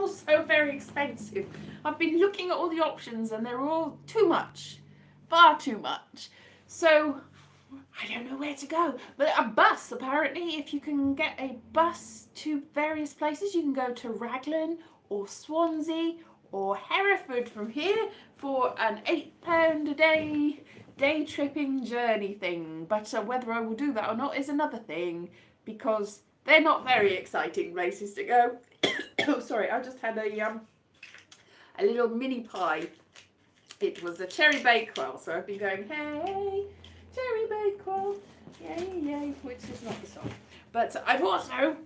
all so very expensive. I've been looking at all the options and they're all too much, far too much. So I don't know where to go. But a bus, apparently, if you can get a bus to various places, you can go to Raglan or Swansea or Hereford from here for an £8 a day tripping journey thing. But whether I will do that or not is another thing, because they're not very exciting places to go. Oh, sorry, I just had a little mini pie. It was a cherry bakewell, so I've been going, hey, cherry bakewell, yay, yay, which is not the song. But I've also,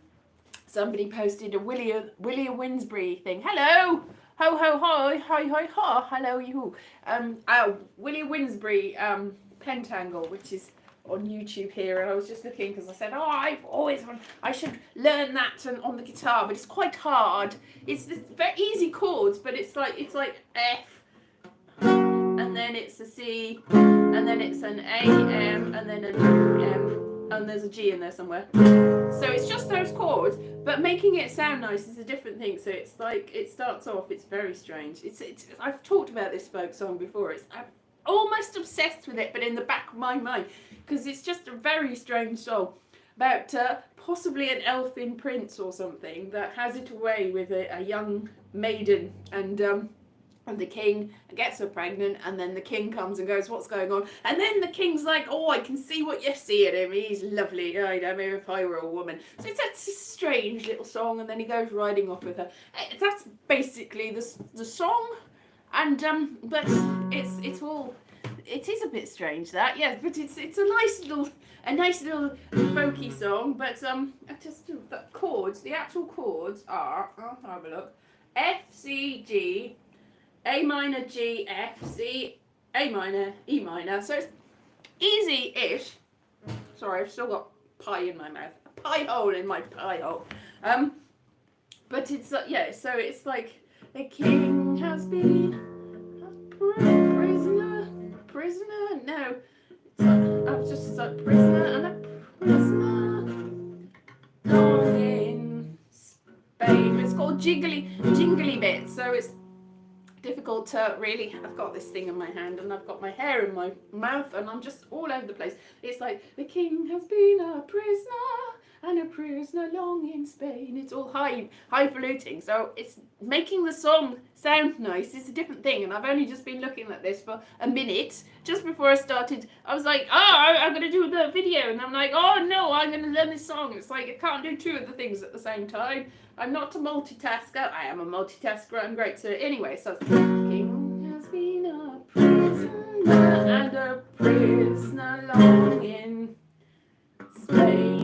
somebody posted a William Winsbury thing. Hello, ho ho ho, hi hi ha, hello you. William Winsbury Pentangle, which is on YouTube here, and I was just looking because I said, I should learn that on the guitar, but it's quite hard. It's very easy chords, but it's like F, and then it's a C, and then it's an A, M, and then an M, and there's a G in there somewhere. So it's just those chords, but making it sound nice is a different thing. So it's like, it starts off, it's very strange. It's I've talked about this folk song before. I'm almost obsessed with it, but in the back of my mind, because it's just a very strange song about possibly an elfin prince or something that has it away with a young maiden, and the king gets her pregnant, and then the king comes and goes, what's going on? And then the king's like, oh, I can see what you're seeing him, he's lovely, I know if I were a woman. So it's a strange little song, and then he goes riding off with her. That's basically the song, and but it's all, it is a bit strange, that, yes, but it's a nice little folky song. But just the chords, the actual chords are, I'll have a look, F, C, G, A minor, G, F, C, A minor, E minor. So it's easy-ish. Sorry, I've still got pie in my mouth. A pie hole in my pie hole. But it's yeah. So it's like the king has been a prisoner. No, I was just like prisoner and a prisoner long in Spain. It's called Jingly Bits. So it's difficult to really, I've got this thing in my hand and I've got my hair in my mouth and I'm just all over the place. It's like, the king has been a prisoner and a prisoner long in Spain. It's all highfalutin, so it's making the song sound nice. It's a different thing, and I've only just been looking at this for a minute. Just before I started, I was like, I'm going to do the video, and I'm like, oh no, I'm going to learn this song. It's like, I can't do two of the things at the same time. I'm not a multitasker. I am a multitasker. I'm great. So anyway, so king has been a prisoner and a prisoner long in Spain.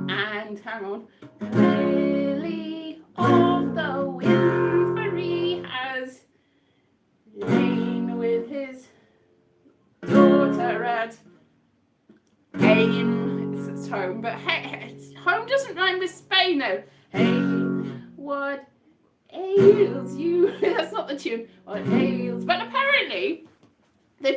And hang on, Lily of the Windbury has lain with his daughter at Ain. It's home, but home doesn't rhyme with Spain though. Hey, what ails you? That's not the tune. What ails? But apparently, the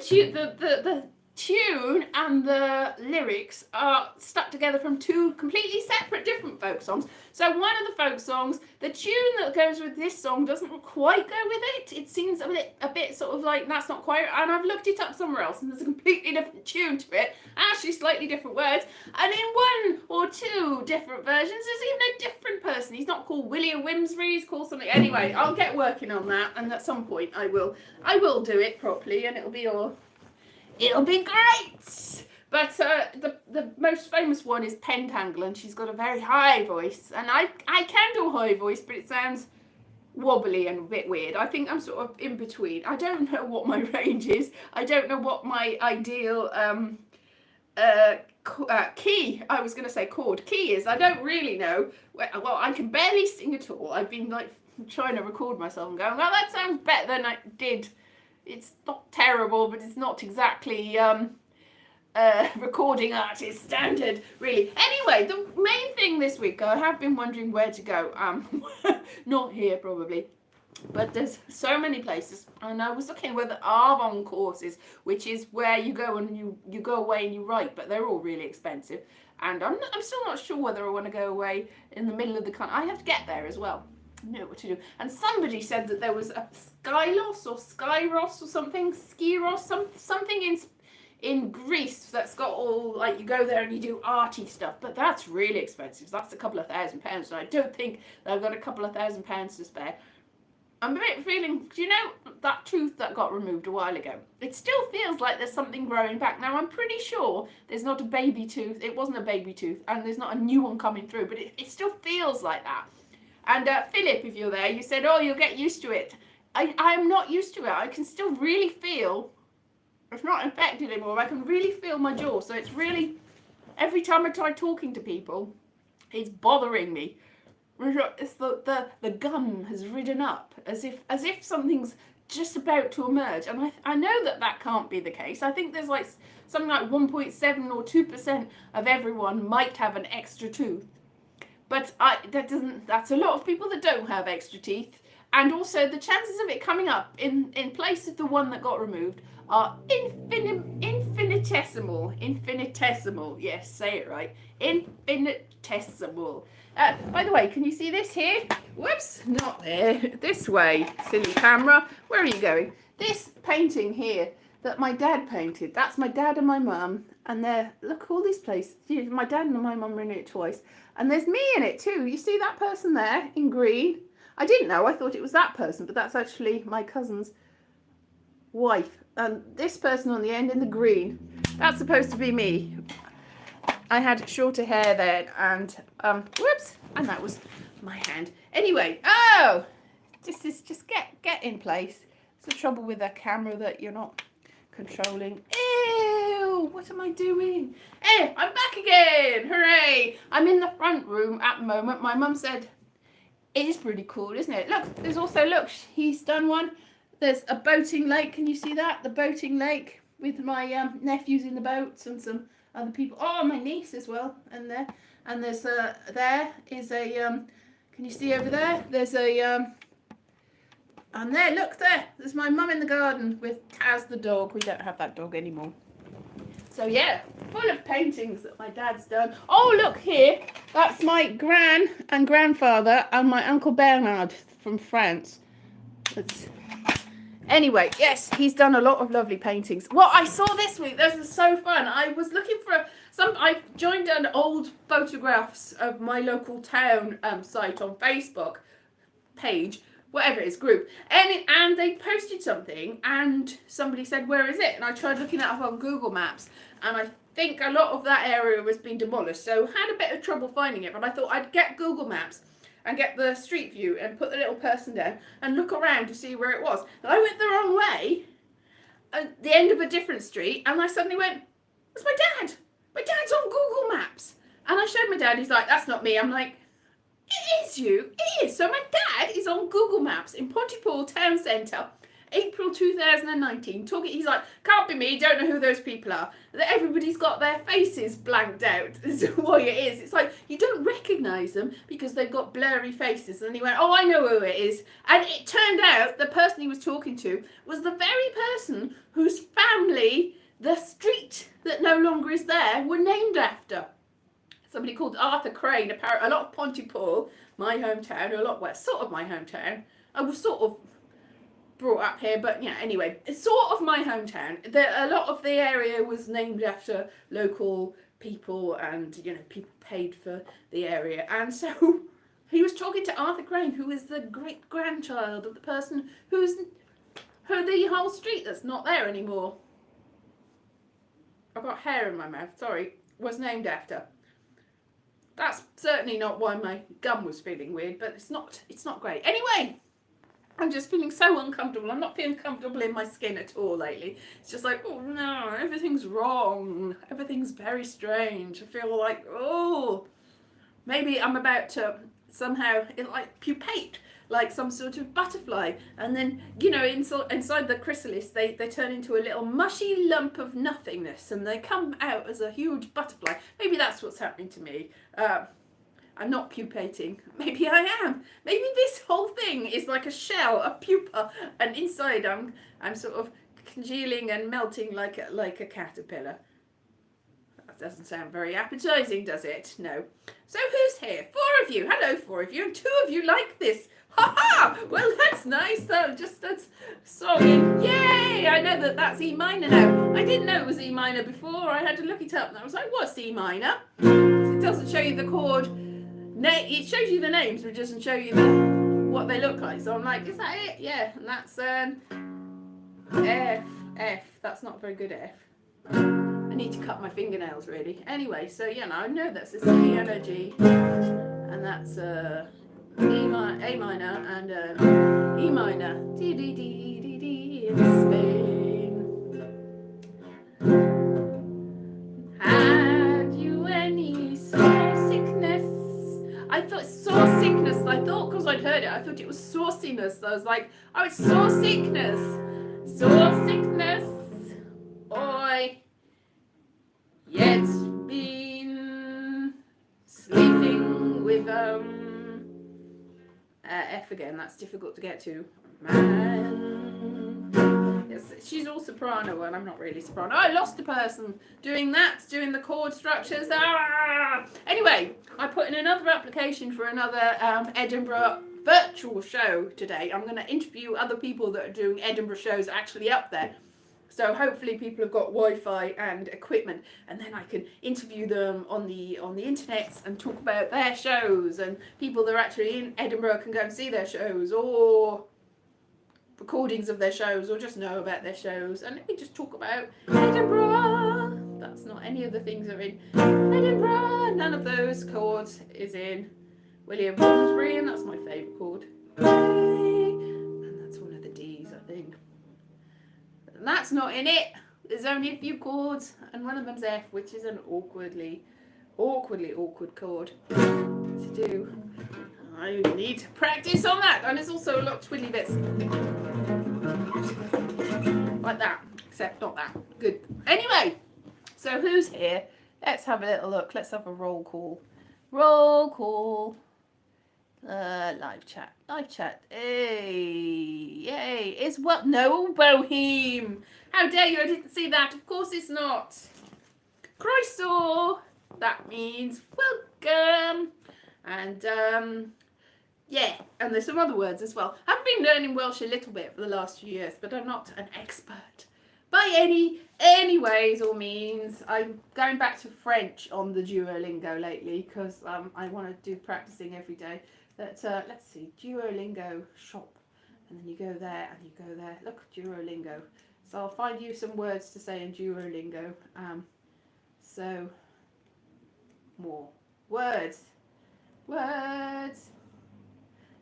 tune and the lyrics are stuck together from two completely separate different folk songs. So one of the folk songs, the tune that goes with this song doesn't quite go with it. It seems a bit sort of like, that's not quite, and I've looked it up somewhere else and there's a completely different tune to it, actually slightly different words, and in one or two different versions there's even a different person. He's not called William Winsbury, he's called something. Anyway, I'll get working on that, and at some point I will do it properly, and it'll be great. But the most famous one is Pentangle, and she's got a very high voice, and I can do a high voice, but it sounds wobbly and a bit weird. I think I'm sort of in between. I don't know what my range is. I don't know what my ideal key, I was going to say chord, key is. I don't really know. Well, I can barely sing at all. I've been like trying to record myself and going, well, that sounds better than I did. It's not terrible, but it's not exactly recording artist standard, really. Anyway, the main thing this week, I have been wondering where to go. Not here, probably. But there's so many places, and I was looking where the Arvon courses, which is where you go and you go away and you write, but they're all really expensive. And I'm still not sure whether I want to go away in the middle of the country. I have to get there as well. know what to do. And somebody said that there was a Skylos or Skyros or something, Skiros, something in Greece that's got all, like, you go there and you do arty stuff, but that's really expensive. That's a couple of £1,000, and I don't think that I've got a couple of £1,000 to spare. I'm a bit feeling, do you know that tooth that got removed a while ago? It still feels like there's something growing back. Now, I'm pretty sure there's not a baby tooth. It wasn't a baby tooth, and there's not a new one coming through, but it still feels like that. And Philip, if you're there, you said, oh, you'll get used to it. I am not used to it. I can still really feel, it's not infected anymore. I can really feel my jaw. So it's really, every time I try talking to people, it's bothering me. It's the gum has ridden up as if something's just about to emerge, and I know that can't be the case. I think there's like something like 1.7 or 2% of everyone might have an extra tooth, but that's a lot of people that don't have extra teeth, and also the chances of it coming up in place of the one that got removed are infinitesimal. Yes, say it right. Infinitesimal. By the way, can you see this here? Whoops, not there. This way, silly camera. Where are you going? This painting here that my dad painted. That's my dad and my mum. And there, look, all these places. My dad and my mum were in it twice. And there's me in it too. You see that person there in green? I didn't know. I thought it was that person, but that's actually my cousin's wife. And this person on the end in the green, that's supposed to be me. I had shorter hair then, and whoops, and that was my hand. Anyway, oh, this is just get in place. It's the trouble with a camera that you're not controlling. Ew, what am I doing? Hey, I'm back again, hooray. I'm in the front room at the moment. My mum said, it is pretty cool, isn't it? Look, there's also, look, he's done one. There's a boating lake, can you see that? The boating lake with my nephews in the boats and some other people. Oh, my niece as well, and there's there is a can you see over there? There's a and there, look there. There's my mum in the garden with Taz the dog. We don't have that dog anymore. So yeah, full of paintings that my dad's done. Oh, look here. That's my gran and grandfather and my Uncle Bernard from France. Anyway, yes, he's done a lot of lovely paintings. What I saw this week, this is so fun. I was looking for I joined an old photographs of my local town site on Facebook page, whatever it is, group. And they posted something and somebody said, where is it? And I tried looking it up on Google Maps, and I think a lot of that area was being demolished. So had a bit of trouble finding it, but I thought I'd get Google Maps and get the street view and put the little person down and look around to see where it was. And I went the wrong way at the end of a different street, and I suddenly went, it's my dad. My dad's on Google Maps. And I showed my dad, he's like, that's not me. I'm like, it is you. It is. So my dad is on Google Maps in Pontypool Town Centre, April 2019. He's like, can't be me, don't know who those people are. Everybody's got their faces blanked out is what it is. It's like, you don't recognise them because they've got blurry faces. And he went, oh, I know who it is. And it turned out the person he was talking to was the very person whose family the street that no longer is there were named after. Somebody called Arthur Crane. Apparently, a lot of Pontypool, my hometown, a lot west, sort of my hometown. I was sort of brought up here, but yeah, anyway, it's sort of my hometown. A lot of the area was named after local people, and people paid for the area. And so he was talking to Arthur Crane, who is the great grandchild of the person who the whole street that's not there anymore. I've got hair in my mouth, sorry, was named after. That's certainly not why my gum was feeling weird, but it's not great. Anyway, I'm just feeling so uncomfortable. I'm not feeling comfortable in my skin at all lately. It's just like, oh no, everything's wrong. Everything's very strange. I feel like, oh, maybe I'm about to somehow pupate, like some sort of butterfly, and then inside the chrysalis they turn into a little mushy lump of nothingness, and they come out as a huge butterfly. Maybe that's what's happening to me. I'm not pupating. Maybe I am. Maybe this whole thing is like a shell, a pupa, and inside I'm sort of congealing and melting like a caterpillar. Doesn't sound very appetizing, does it? No. So who's here? 4 of you. Hello, 4 of you. And 2 of you like this Ha! Well, that's nice. That's songing. Yay! I know that's E minor now. I didn't know it was E minor before. I had to look it up, and I was like, what's E minor? It doesn't show you the chord. It shows you the names, but it doesn't show you what they look like. So I'm like, is that it? Yeah, and that's F. That's not a very good F. I need to cut my fingernails, really. Anyway, so yeah, now I know that's a C and a G, and that's A minor and E minor. D D D D D in Spain. Had you any sore sickness? I thought sore sickness. I thought because I'd heard it, I thought it was sauciness. I was like, oh, it's sore sickness. Sore sickness. Oi. Yet been sleeping with F again. That's difficult to get to. Man. Yes, she's all soprano and I'm not really soprano. I lost a person doing that, doing the chord structures. Anyway, I put in another application for another Edinburgh virtual show today. I'm going to interview other people that are doing Edinburgh shows actually up there. So hopefully people have got Wi-Fi and equipment, and then I can interview them on the internet and talk about their shows, and people that are actually in Edinburgh can go and see their shows or recordings of their shows or just know about their shows, and we just talk about Edinburgh. That's not any of the things that are in Edinburgh. None of those chords is in William Bloomsbury, and that's my favourite chord. And that's one of the D's, I think. And that's not in it. There's only a few chords, and one of them's F, which is an awkward chord to do. I need to practice on that, and there's also a lot of twiddly bits like that, except not that. Good. Anyway, so who's here? Let's have a little look. Let's have a roll call. Roll call. Live chat. Hey, yay. Is what? No, Boheme. How dare you? I didn't see that. Of course it's not. Croeso. That means welcome. And, yeah, and there's some other words as well. I've been learning Welsh a little bit for the last few years, but I'm not an expert by any ways or means. I'm going back to French on the Duolingo lately because I want to do practicing every day. But let's see, Duolingo shop, and then you go there and you go there. Look, Duolingo. So I'll find you some words to say in Duolingo. So more words.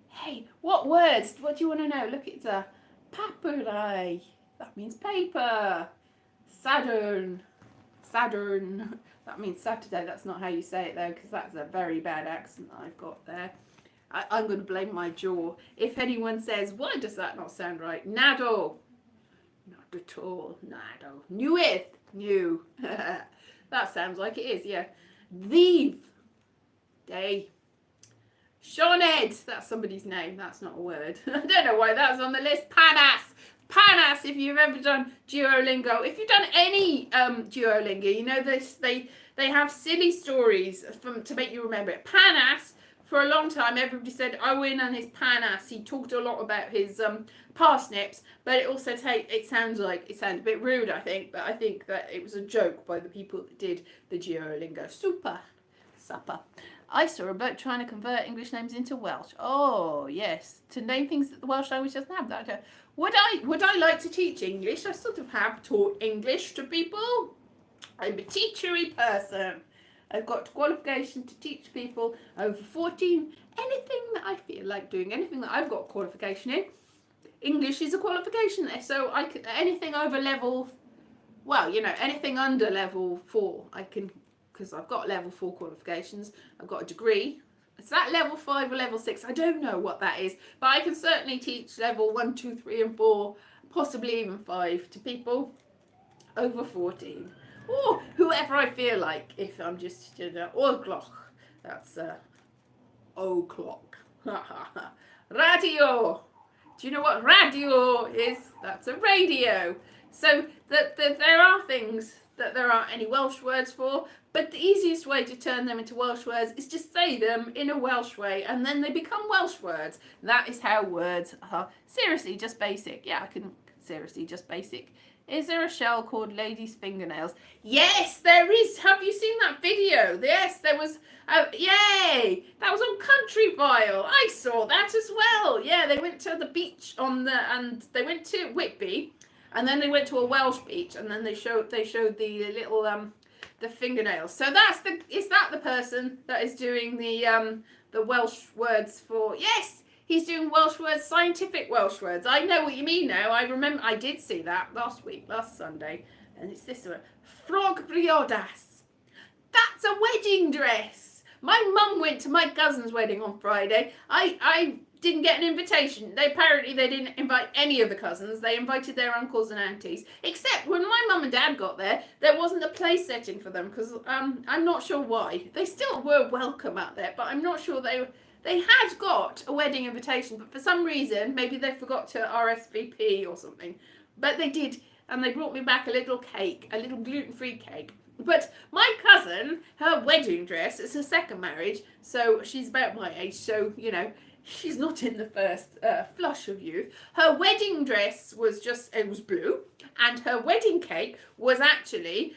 Hey, what words? What do you want to know? Look, it's a paperai. That means paper. Saturn. That means Saturday. That's not how you say it though, because that's a very bad accent that I've got there. I'm going to blame my jaw. If anyone says, why does that not sound right? Nado. Not at all. Nado. New. That sounds like it is, yeah. Ddydd. Day. Sioned. That's somebody's name. That's not a word. I don't know why that's on the list. Panas, if you've ever done Duolingo. If you've done any Duolingo, you know this. They have silly stories to make you remember it. Panas. For a long time, everybody said Owen and his panas. He talked a lot about his parsnips, but it also it sounds a bit rude, I think. But I think that it was a joke by the people that did the Duolingo. Supper. I saw a book trying to convert English names into Welsh. Oh yes, to name things that the Welsh language doesn't have. That would I like to teach English? I sort of have taught English to people. I'm a teachery person. I've got qualification to teach people over 14. Anything that I feel like doing, anything that I've got qualification in, English is a qualification there. So I can, anything over level, well, you know, anything under level 4, I can, because I've got level 4 qualifications. I've got a degree. Is that level 5 or level 6? I don't know what that is, but I can certainly teach level 1, 2, 3, and 4, possibly even 5 to people over 14. Or whoever I feel like, if I'm just, o'clock. That's o'clock. Radio. Do you know what radio is? That's a radio. So there are things that there aren't any Welsh words for, But the easiest way to turn them into Welsh words is just say them in a Welsh way, and then they become Welsh words. That is how words are. Seriously, just basic. Yeah, I can. Seriously, just basic. Is there a shell called Lady's Fingernails? Yes, there is. Have you seen that video? Yes, there was. Yay! That was on Country File. I saw that as well. Yeah, they went to the beach and they went to Whitby, and then they went to a Welsh beach, and then they showed the little the fingernails. So is that the person that is doing the Welsh words for? Yes, he's doing Welsh words, scientific Welsh words. I know what you mean now. I remember I did see that last Sunday, and it's this one. Frog briodas. That's a wedding dress. My mum went to my cousin's wedding on Friday. I didn't get an invitation. Apparently they didn't invite any of the cousins. They invited their uncles and aunties. Except when my mum and dad got there wasn't a place setting for them because I'm not sure why. They still were welcome out there, but I'm not sure they had got a wedding invitation, but for some reason, maybe they forgot to RSVP or something. But they did, and they brought me back a little cake, a little gluten-free cake. But my cousin, her wedding dress, it's her second marriage, so she's about my age, so, you know, she's not in the first flush of youth. Her wedding dress was it was blue, and her wedding cake was actually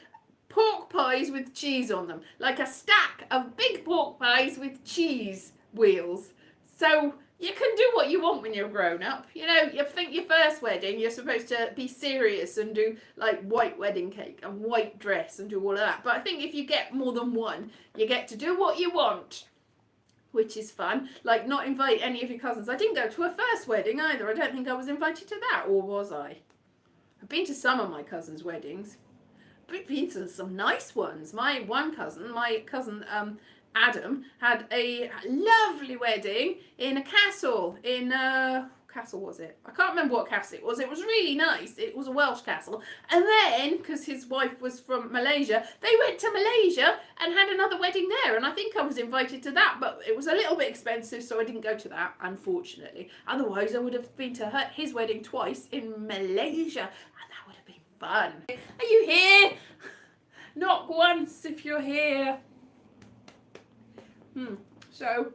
pork pies with cheese on them, like a stack of big pork pies with cheese wheels. So you can do what you want when you're grown up. You know, you think your first wedding, you're supposed to be serious and do like white wedding cake and white dress and do all of that. But I think if you get more than one, you get to do what you want, which is fun. Like not invite any of your cousins. I didn't go to a first wedding either. I don't think I was invited to that, or was I? I've been to some of my cousins' weddings. I've been to some nice ones. My cousin Adam had a lovely wedding in a castle in castle was it? I can't remember what castle it was. It was really nice. It was a Welsh castle. And then, because his wife was from Malaysia, they went to Malaysia and had another wedding there. And I think I was invited to that, but it was a little bit expensive, so I didn't go to that, unfortunately. Otherwise, I would have been to his wedding twice in Malaysia, and that would have been fun. Are you here? Knock once if you're here. So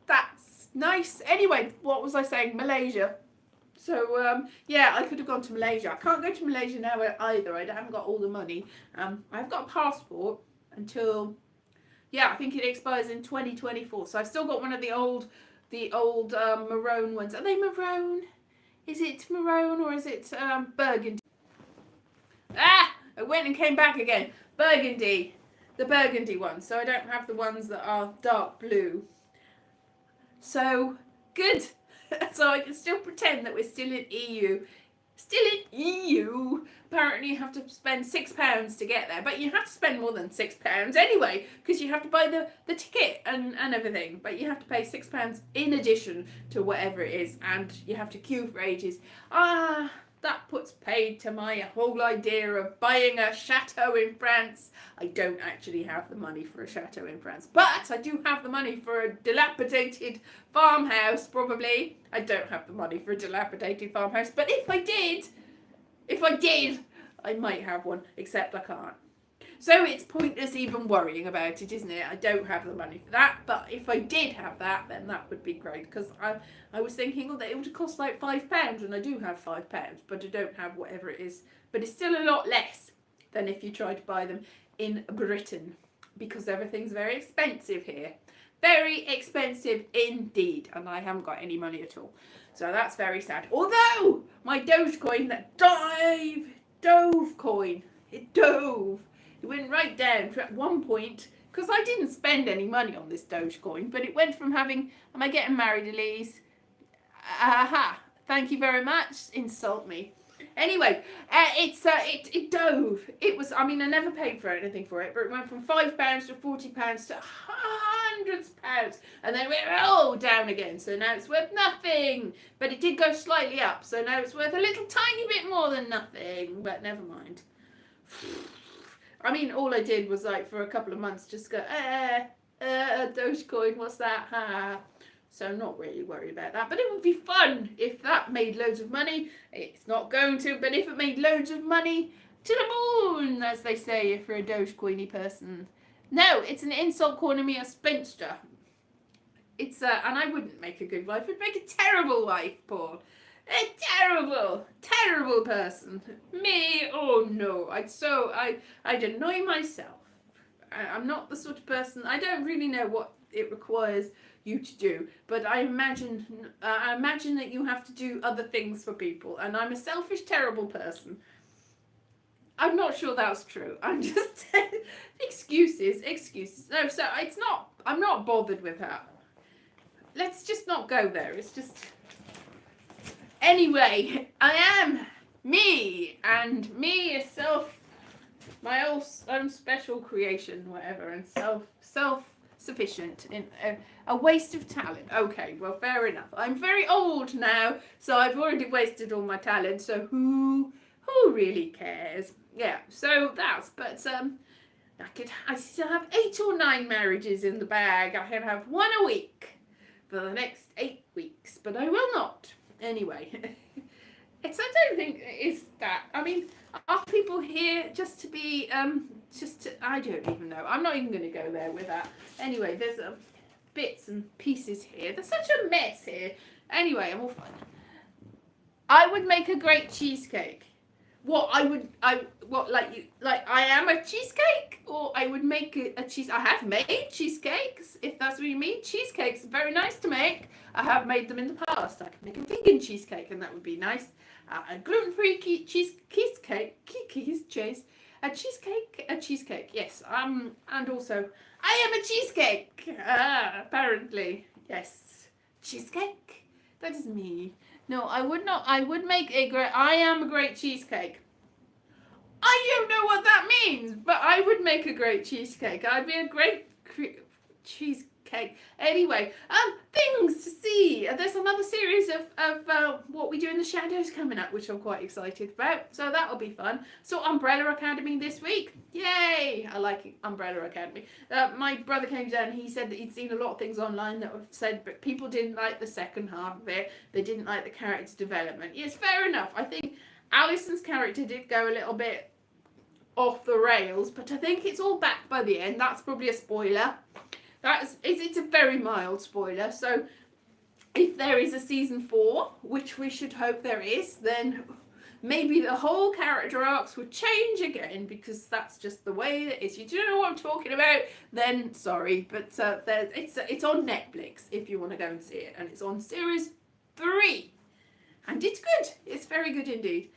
that's nice. Anyway, what was I saying? Malaysia. So yeah, I could have gone to Malaysia. I can't go to Malaysia now either. I haven't got all the money. I've got a passport until, yeah, I think it expires in 2024. So I've still got one of the old maroon ones. Are they maroon? Is it maroon or is it burgundy? I went and came back again. Burgundy. The burgundy ones, so I don't have the ones that are dark blue. So, good. So I can still pretend that we're still in EU. Still in EU. Apparently you have to spend £6 to get there, but you have to spend more than £6 anyway, because you have to buy the ticket and everything, but you have to pay £6 in addition to whatever it is, and you have to queue for ages. That puts paid to my whole idea of buying a chateau in France. I don't actually have the money for a chateau in France, but I do have the money for a dilapidated farmhouse, probably. I don't have the money for a dilapidated farmhouse, but if I did, I might have one, except I can't. So it's pointless even worrying about it, isn't it? I don't have the money for that, but if I did have that, then that would be great, because I was thinking that it would cost like £5, and I do have £5, but I don't have whatever it is. But it's still a lot less than if you try to buy them in Britain, because everything's very expensive here. Very expensive indeed, and I haven't got any money at all. So that's very sad. Although, my Dogecoin, that dove coin, it dove. It went right down at one point, because I didn't spend any money on this Dogecoin, but it went from having, am I getting married, Elise? Aha, thank you very much, insult me. Anyway, it dove. It was, I mean, I never paid for anything for it, but it went from £5 to £40 to hundreds of pounds, and then it went all down again, so now it's worth nothing. But it did go slightly up, so now it's worth a little tiny bit more than nothing, but never mind. I mean, all I did was, like, for a couple of months, just go, Dogecoin, what's that? Ha. So I'm not really worried about that. But it would be fun if that made loads of money. It's not going to, but if it made loads of money, To the moon, as they say if you're a Dogecoiny person. No, it's an insult calling me a spinster. It's and I wouldn't make a good wife. I'd make a terrible wife, Paul. A terrible person. Me, oh no. I'd annoy myself. I'm not the sort of person. I don't really know what it requires you to do, but I imagine that you have to do other things for people, and I'm a selfish, terrible person. I'm not sure that's true. I'm just excuses. No, so it's not. I'm not bothered with that. Let's just not go there. It's just anyway. I am me, and me is my own special creation, whatever, and self-sufficient in a waste of talent. Okay, well, fair enough. I'm very old now, so I've already wasted all my talent. So who really cares? Yeah. So but I still have 8 or 9 marriages in the bag. I can have one a week for the next 8 weeks, but I will not. Anyway, I don't think it's that. I mean, are people here just to be, I don't even know. I'm not even going to go there with that. Anyway, there's bits and pieces here. There's such a mess here. Anyway, I'm all fine. I would make a great cheesecake. I am a cheesecake, or I would make a cheese. I have made cheesecakes, if that's what you mean. Cheesecakes are very nice to make. I have made them in the past. I could make a vegan cheesecake, and that would be nice. A gluten-free cheesecake, a cheesecake. Yes. And also, I am a cheesecake. Apparently, yes, cheesecake. That is me. No, I would not. I would make I am a great cheesecake. I don't know what that means, but I would make a great cheesecake. I'd be a great cheesecake. Anyway, things to see. There's another series of What We Do in the Shadows coming up, which I'm quite excited about. So that'll be fun. So Umbrella Academy this week. Yay! I like Umbrella Academy. My brother came down and he said that he'd seen a lot of things online that have said, but people didn't like the second half of it. They didn't like the character development. Yes, fair enough. I think Alison's character did go a little bit off the rails, but I think it's all back by the end. That's probably a spoiler. It's a very mild spoiler. So if there is a season 4, which we should hope there is, then maybe the whole character arcs would change again, because that's just the way it is. You do know what I'm talking about? Then sorry, but it's on Netflix if you want to go and see it, and it's on series 3, and it's good. It's very good indeed.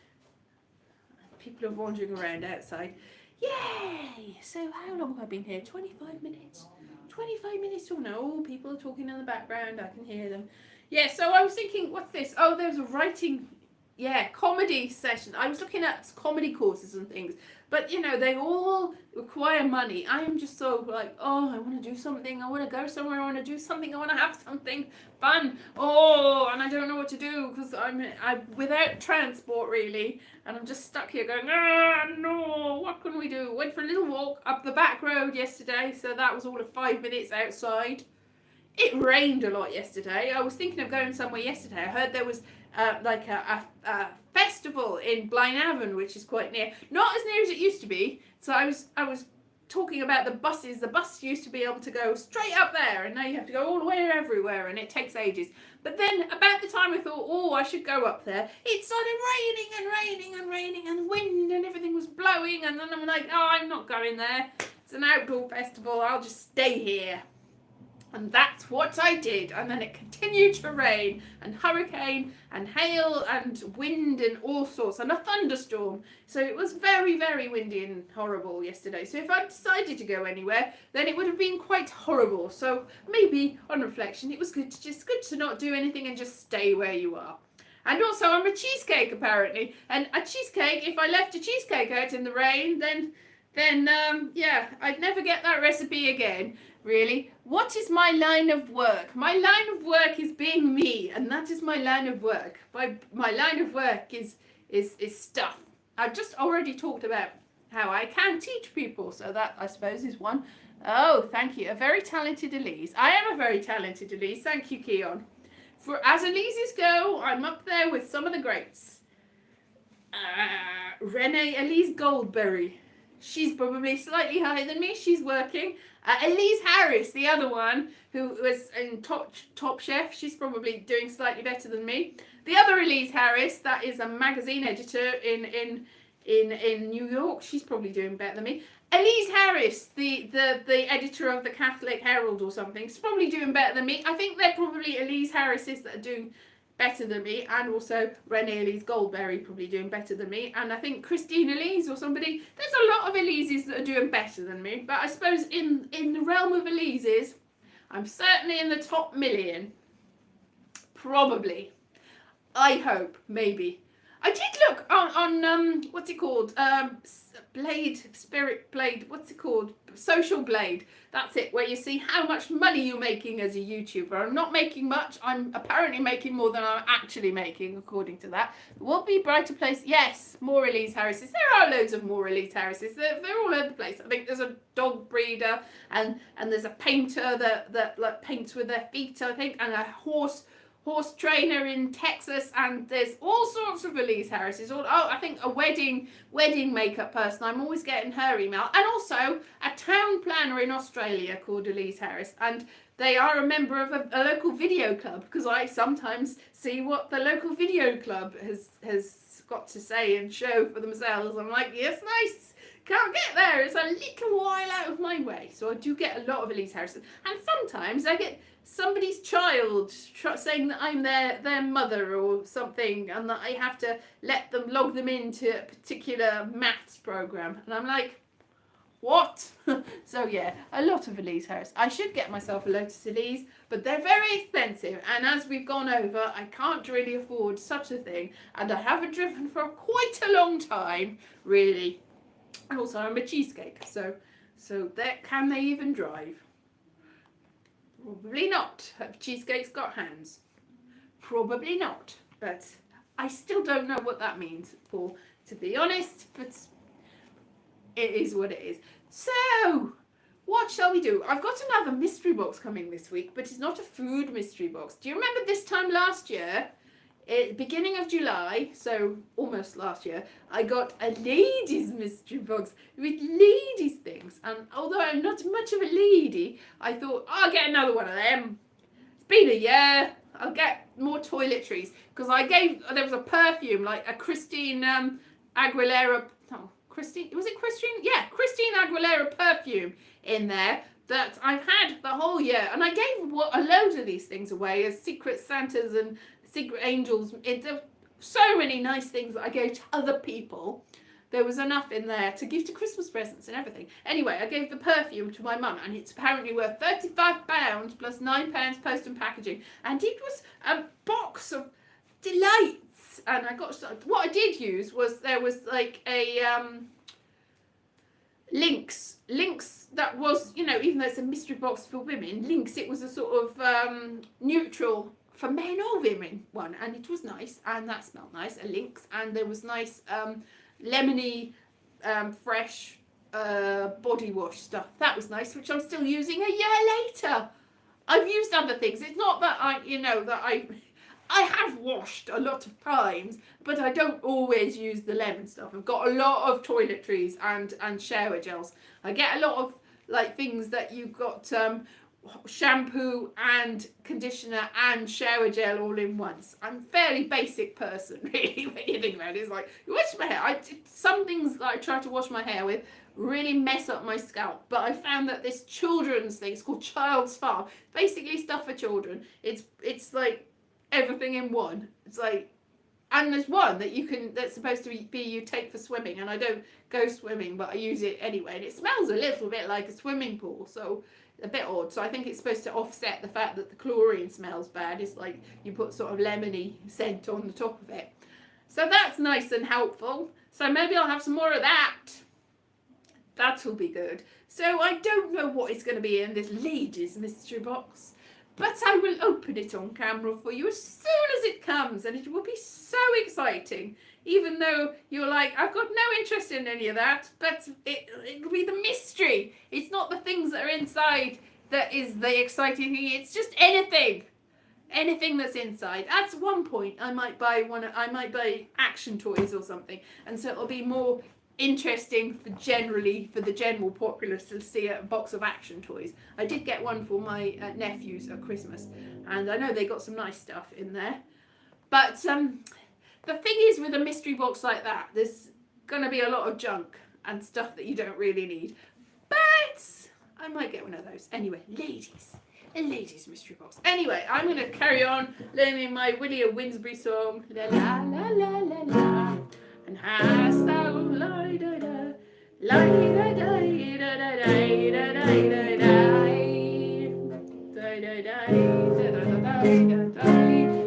People are wandering around outside. Yay! So how long have I been here? 25 minutes. 25 minutes or no? People are talking in the background. I can hear them. Yeah, so I was thinking, what's this? Oh, there's a writing, comedy session. I was looking at comedy courses and things, but they all require money. I am just so like, oh, I want to do something. I want to go somewhere. I want to do something. I want to have something fun. Oh, and I don't know what to do because I'm without transport really, and I'm just stuck here going, no, what can we do? Went for a little walk up the back road yesterday, so that was all of 5 minutes outside. It rained a lot yesterday. I was thinking of going somewhere yesterday. I heard there was like a festival in Blaenavon, which is quite near. Not as near as it used to be. So I was talking about the buses. The bus used to be able to go straight up there, and now you have to go all the way everywhere, and it takes ages. But then about the time I thought, oh, I should go up there, it started raining and wind, and everything was blowing, and then I'm like, oh, I'm not going there. It's an outdoor festival. I'll just stay here. And that's what I did. And then it continued to rain and hurricane and hail and wind and all sorts, and a thunderstorm. So it was very, very windy and horrible yesterday. So if I decided to go anywhere, then it would have been quite horrible. So maybe on reflection, it was good to not do anything and just stay where you are. And also I'm a cheesecake apparently. And a cheesecake, if I left a cheesecake out in the rain, then I'd never get that recipe again. Really, what is my line of work? My line of work is being me, and that is my line of work. My line of work is stuff. I've just already talked about how I can teach people, so that I suppose is one. Oh, thank you. A very talented Elise. I am a very talented Elise. Thank you, Keon. For as Elises go, I'm up there with some of the greats. Renee Elise Goldberry. She's probably slightly higher than me. She's working. Elise Harris, the other one, who was in Top Chef, she's probably doing slightly better than me. The other Elise Harris, that is a magazine editor in New York, she's probably doing better than me. Elise Harris, the editor of the Catholic Herald or something, is probably doing better than me. I think they're probably Elise Harrises that are doing better than me, and also Renee Elise Goldberry probably doing better than me, and I think Christine Elise or somebody. There's a lot of Elises that are doing better than me, but I suppose in the realm of Elises, I'm certainly in the top million. Probably. I hope, maybe. I did look on what's it called? Spirit Blade, what's it called? Social Blade. That's it, where you see how much money you're making as a YouTuber. I'm not making much. I'm apparently making more than I'm actually making, according to that. Will be brighter place. Yes, more Elise Harrises. There are loads of more Elise Harrises. They're all over the place. I think there's a dog breeder and there's a painter that like paints with their feet, I think, and a horse trainer in Texas, and there's all sorts of Elise Harrises. I think a wedding makeup person. I'm always getting her email, and also a town planner in Australia called Elise Harris, and they are a member of a local video club, because I sometimes see what the local video club has got to say and show for themselves. I'm like, yes, nice. Can't get there. It's a little while out of my way. So I do get a lot of Elise Harrison, and sometimes I get somebody's child saying that I'm their mother or something, and that I have to log them into a particular maths program, and I'm like, what? So yeah, a lot of Elise Harris. I should get myself a Lotus Elise, but they're very expensive, and as we've gone over, I can't really afford such a thing, and I haven't driven for quite a long time, really. And also I'm a cheesecake, so can they even drive? Probably not. Have cheesecakes got hands? Probably not. But I still don't know what that means, to be honest, but it is what it is. So, what shall we do? I've got another mystery box coming this week, but it's not a food mystery box. Do you remember this time last year, beginning of July, so almost last year, I got a ladies mystery box with ladies things, and although I'm not much of a lady, I thought, I'll get another one of them. It's been a year, I'll get more toiletries, because there was a perfume, like a Christine Aguilera, Christine Aguilera perfume in there that I've had the whole year, and I gave a load of these things away as secret Santas and secret angels. So many nice things that I gave to other people. There was enough in there to give to Christmas presents and everything. Anyway, I gave the perfume to my mum, and it's apparently worth £35 plus £9 post and packaging, and it was a box of delights. And what I did use was, there was like a Lynx that was, even though it's a mystery box for women, Lynx, it was a sort of neutral for men or women one, and it was nice, and that smelled nice, a Lynx, and there was nice lemony fresh body wash stuff. That was nice, which I'm still using a year later. I've used other things. It's not that I have washed a lot of times, but I don't always use the lemon stuff. I've got a lot of toiletries and shower gels. I get a lot of like things that you've got shampoo and conditioner and shower gel all in once. I'm a fairly basic person, really, when you think about it. It's like, you wash my hair. Some things that I try to wash my hair with really mess up my scalp, but I found that this children's thing, it's called Child's Farm, basically stuff for children. It's like everything in one. It's like, and there's one that's supposed to be you take for swimming, and I don't go swimming, but I use it anyway, and it smells a little bit like a swimming pool, so a bit odd. So I think it's supposed to offset the fact that the chlorine smells bad. It's like you put sort of lemony scent on the top of it. So that's nice and helpful. So maybe I'll have some more of that. That'll be good. So I don't know what is going to be in this ladies mystery box, but I will open it on camera for you as soon as it comes, and it will be so exciting. Even though you're like, I've got no interest in any of that, but it'll be the mystery. It's not the things that are inside that is the exciting thing. It's just anything. anything that's inside. At one point, I might buy action toys or something, and so it'll be more interesting for the general populace to see a box of action toys. I did get one for my nephews at Christmas, and I know they got some nice stuff in there. But the thing is, with a mystery box like that, there's gonna be a lot of junk and stuff that you don't really need. But I might get one of those. Anyway, a ladies mystery box. Anyway, I'm going to carry on learning my William Winsbury song. La la la la la la. And hast thou la da da la da da da da da da da da.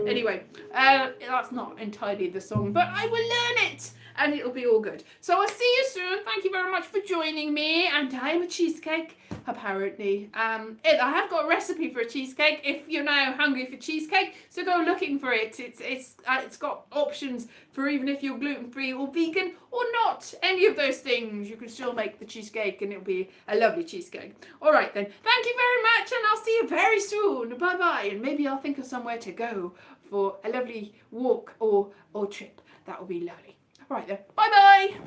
Anyway, that's not entirely the song, but I will learn it. And it'll be all good. So I'll see you soon. Thank you very much for joining me. And I'm a cheesecake, apparently. I have got a recipe for a cheesecake if you're now hungry for cheesecake. So go looking for it. It's got options for even if you're gluten-free or vegan or not. Any of those things, you can still make the cheesecake and it'll be a lovely cheesecake. All right then. Thank you very much, and I'll see you very soon. Bye-bye. And maybe I'll think of somewhere to go for a lovely walk or trip. That will be lovely. Right then, bye bye.